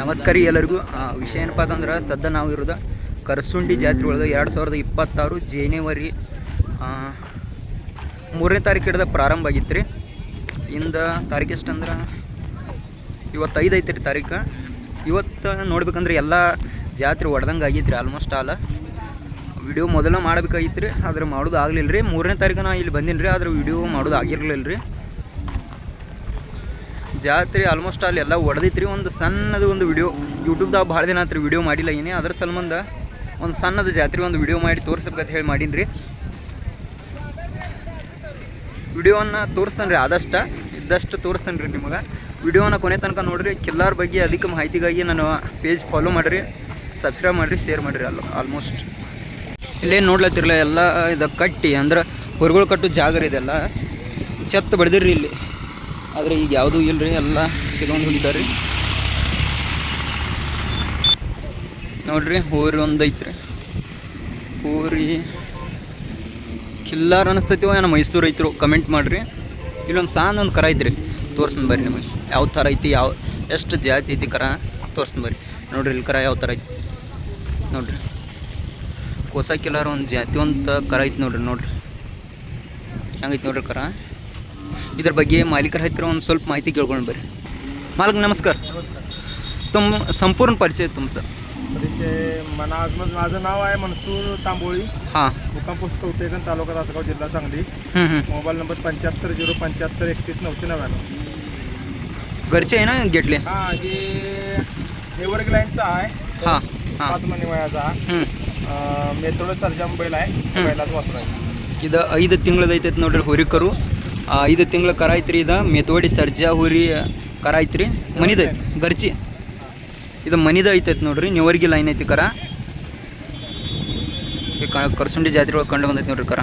ನಮಸ್ಕಾರ ಎಲ್ಲರಿಗೂ. ವಿಷಯ ಏನಪ್ಪ ಅಂತಂದ್ರೆ ಸದ್ಯ ನಾವು ಇರೋದು ಕರಸುಂಡಿ ಜಾತ್ರೆ ಒಳಗೆ 2026 ಜನವರಿ 3ನೇ ತಾರೀಕು ಹಿಡಿದ ಪ್ರಾರಂಭ ಆಗಿತ್ತು ರೀ. ಇಂದ ತಾರೀಕು ಎಷ್ಟಂದ್ರೆ ಇವತ್ತು 5 ಐತೆ ರೀ ತಾರೀಕು. ಇವತ್ತು ನೋಡ್ಬೇಕಂದ್ರೆ ಎಲ್ಲ ಜಾತ್ರೆ ಹೊಡೆದಂಗೆ ಆಗೈತೆ ರೀ. ಆಲ್ಮೋಸ್ಟ್ ಆಲ್ ವಿಡಿಯೋ ಮೊದಲು ಮಾಡಬೇಕಾಗಿತ್ತು ರೀ, ಆದ್ರೆ ಮಾಡೋದು ಆಗಲಿಲ್ಲ ರೀ. 3ನೇ ತಾರೀಕು ನಾ ಇಲ್ಲಿ ಬಂದೀನಿ ರೀ, ಆದ್ರೆ ವಿಡಿಯೋ ಮಾಡೋದು ಆಗಿರಲಿಲ್ಲ ರೀ. ಜಾತ್ರೆ ಆಲ್ಮೋಸ್ಟ್ ಅಲ್ಲಿ ಎಲ್ಲ ಹೊಡೆದೈತೆ ರೀ. ಒಂದು ಸಣ್ಣದು ಒಂದು ವಿಡಿಯೋ ಯೂಟ್ಯೂಬ್ದಾಗ ಭಾಳ ದಿನ ಆತ್ರಿ ವಿಡಿಯೋ ಮಾಡಿಲ್ಲ ಏನೇ. ಅದ್ರ ಸಂಬಂಧ ಒಂದು ಸಣ್ಣದು ಜಾತ್ರೆ ಒಂದು ವಿಡಿಯೋ ಮಾಡಿ ತೋರಿಸ್ಬೇಕಂತ ಹೇಳಿ ಮಾಡೀನಿ ರೀ. ವಿಡಿಯೋವನ್ನು ತೋರಿಸ್ತಾನೆ ರೀ, ಆದಷ್ಟು ಇದ್ದಷ್ಟು ತೋರಿಸ್ತಾನೆ ರೀ ನಿಮಗೆ. ವಿಡಿಯೋನ ಕೊನೆ ತನಕ ನೋಡಿರಿ. ಕಿಲ್ಲಾರ್ ಬಗ್ಗೆ ಅಧಿಕ ಮಾಹಿತಿಗಾಗಿ ನನ್ನ ಪೇಜ್ ಫಾಲೋ ಮಾಡಿರಿ, ಸಬ್ಸ್ಕ್ರೈಬ್ ಮಾಡಿರಿ, ಶೇರ್ ಮಾಡಿರಿ. ಆಲ್ಮೋಸ್ಟ್ ಇಲ್ಲೇನು ನೋಡ್ಲತ್ತಿರಲ್ಲ ಎಲ್ಲ ಇದು ಕಟ್ಟಿ ಅಂದ್ರೆ ಹೊರಗಳು ಕಟ್ಟು ಜಾಗ ರೀ. ಇದೆಲ್ಲ ಛತ್ತು ಬಡ್ದಿರಿ ಇಲ್ಲಿ, ಆದರೆ ಈಗ ಯಾವುದೂ ಇಲ್ಲ ರೀ, ಎಲ್ಲ ತೆಗೊಂಡು ಹೋಗಿದ್ದಾರೆ ರೀ. ನೋಡಿರಿ ಹೋರಿ ಒಂದು ಐತ್ರಿ. ಹೋರಿ ಕಿಲ್ಲಾರ ಅನ್ನಿಸ್ತೈತಿವೋ ಏನೋ ಮೈಸೂರು ಐತ್ರು, ಕಮೆಂಟ್ ಮಾಡಿರಿ. ಇಲ್ಲೊಂದು ಸಣ್ಣ ಒಂದು ಕರ ಐತ್ರಿ, ತೋರ್ಸ್ತೀನಿ ಬರ್ರಿ ನಿಮಗೆ ಯಾವ ಥರ ಐತಿ, ಎಷ್ಟು ಜಾತಿ ಐತಿ ಕರ ತೋರ್ಸ್ತೀನಿ ಬರ್ರಿ. ನೋಡಿರಿ ಇಲ್ಲಿ ಕರ ಯಾವ ಥರ ಐತಿ ನೋಡಿರಿ. ಹೊಸ ಕಿಲ್ಲಾರ ಒಂದು ಜಾತಿ ಒಂದು ಕರ ಐತಿ ನೋಡಿರಿ. ಹೆಂಗೈತಿ ನೋಡ್ರಿ ಕರ. इधर ಬಗ್ಗೆ मालिकर हत्र ಒಂದು ಸ್ವಲ್ಪ ಮಾಹಿತಿ ಕೇಳ್ಕೊಂಡು ಬರ್ರಿ. मालक नमस्कार. संपूर्ण परिचय तुमचा. परिचय माझं नाव आहे मनसूर तांबोळी. हां. मुक्काम पोस्ट कवठेकण, तालुका तासगाव, जिल्हा सांगली. Mobile number 75 075 7199. घरचे आहे ना घेतले? हां, हे वर्ग लाईनचा आहे. हां 5 महिने वयाचा. मेथोड सर्जम बैल आहे, बैलाच वासर आहे. ಇದು 5 ತಿಂಗಳದೈತೆ ನೋಡ್ರಿ. ಹೋರಿ ಕರು 5 ತಿಂಗಳ ಕರ ಐತ್ರಿ. ಇದು ಮೆತೋಡಿ ಸರ್ಜಾ ಹೋರಿ ಕರ ಐತ್ರಿ. ಮನಿದ ಗರ್ಚಿ ಇದು ಮನಿದ ಐತೈತೆ ನೋಡ್ರಿ. ನೇವರ್ಗಿ ಲೈನ್ ಐತಿ ಕರ. ಕರಸುಂಡಿ ಜಾತ್ರೆ ಒಳಗೆ ಕಂಡು ಬಂದೈತಿ ನೋಡ್ರಿ ಕರ.